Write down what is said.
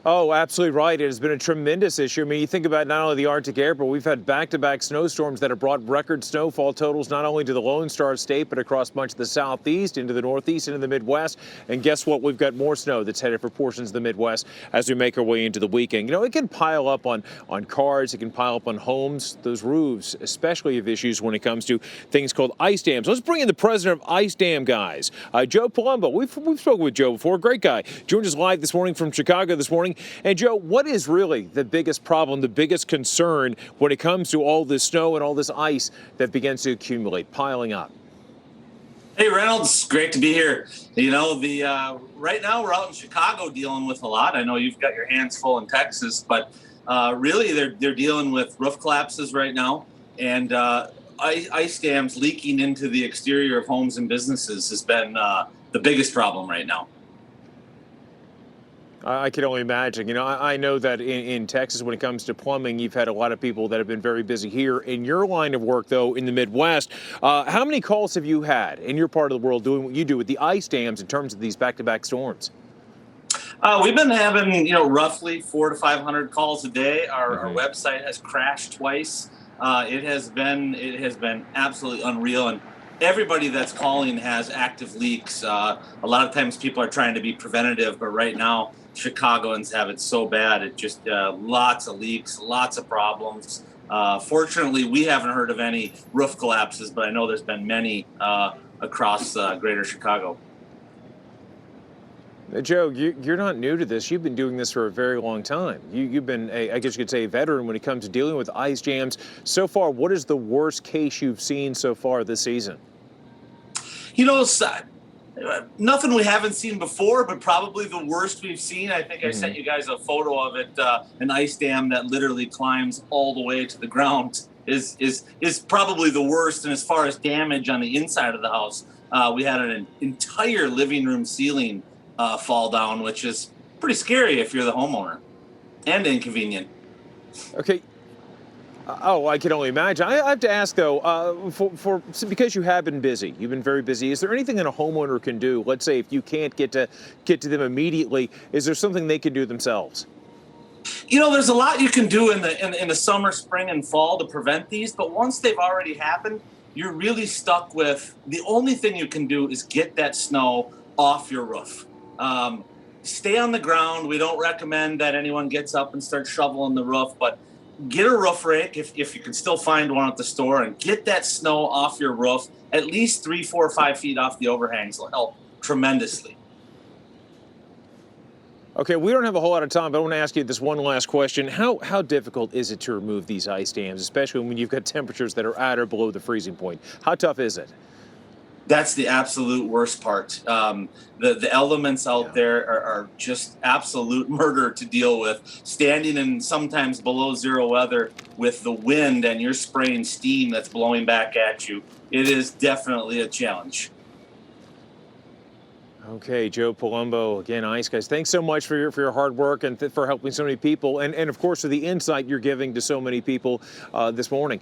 Oh, absolutely right. It has been a tremendous issue. I mean, you think about not only the Arctic air, but we've had back-to-back snowstorms that have brought record snowfall totals not only to the Lone Star State, but across much of the southeast, into the northeast, into the Midwest. And guess what? We've got more snow that's headed for portions of the Midwest as we make our way into the weekend. You know, it can pile up on cars. It can pile up on homes. Those roofs especially have issues when it comes to things called ice dams. Let's bring in the president of Ice Dam Guys, Joe Palumbo. We've spoken with Joe before. Great guy. Joined us live this morning from Chicago this morning. And Joe, what is really the biggest problem, the biggest concern when it comes to all this snow and all this ice that begins to accumulate, piling up? Hey Reynolds, great to be here. You know, the right now we're out in Chicago dealing with a lot. I know you've got your hands full in Texas, but really they're dealing with roof collapses right now, and ice dams leaking into the exterior of homes and businesses has been the biggest problem right now. I can only imagine. You know, I know that in Texas, when it comes to plumbing, you've had a lot of people that have been very busy here. In your line of work, though, in the Midwest, how many calls have you had in your part of the world doing what you do with the ice dams in terms of these back-to-back storms? We've been having, roughly 400 to 500 calls a day. Our website has crashed twice. It has been absolutely unreal, and everybody that's calling has active leaks. A lot of times people are trying to be preventative, but right now Chicagoans have it so bad. It just lots of leaks, lots of problems. Fortunately, we haven't heard of any roof collapses, but I know there's been many across greater Chicago. Joe, you're not new to this. You've been doing this for a very long time. You've been, I guess you could say, a veteran when it comes to dealing with ice jams. So far, what is the worst case you've seen so far this season? You know, nothing we haven't seen before, but probably the worst we've seen. I think I sent you guys a photo of it. An ice dam that literally climbs all the way to the ground is probably the worst. And as far as damage on the inside of the house, we had an entire living room ceiling fall down, which is pretty scary if you're the homeowner, and inconvenient. Okay. Oh, I can only imagine. I have to ask, though, because you have been busy, you've been very busy, is there anything that a homeowner can do? Let's say if you can't get to them immediately, is there something they can do themselves? You know, there's a lot you can do in the summer, spring, and fall to prevent these, but once they've already happened, you're really stuck with the only thing you can do is get that snow off your roof. Stay on the ground. We don't recommend that anyone gets up and starts shoveling the roof, but get a roof rake if you can still find one at the store, and get that snow off your roof at least 3, 4, 5 feet off the overhangs. Will help tremendously. Okay, we don't have a whole lot of time, but I want to ask you this one last question. How difficult is it to remove these ice dams, especially when you've got temperatures that are at or below the freezing point? How tough is it? That's the absolute worst part. The elements out there are just absolute murder to deal with. Standing in sometimes below zero weather with the wind and you're spraying steam that's blowing back at you, it is definitely a challenge. Okay, Joe Palumbo, again, Ice Guys, thanks so much for your hard work and for helping so many people, and of course for the insight you're giving to so many people this morning.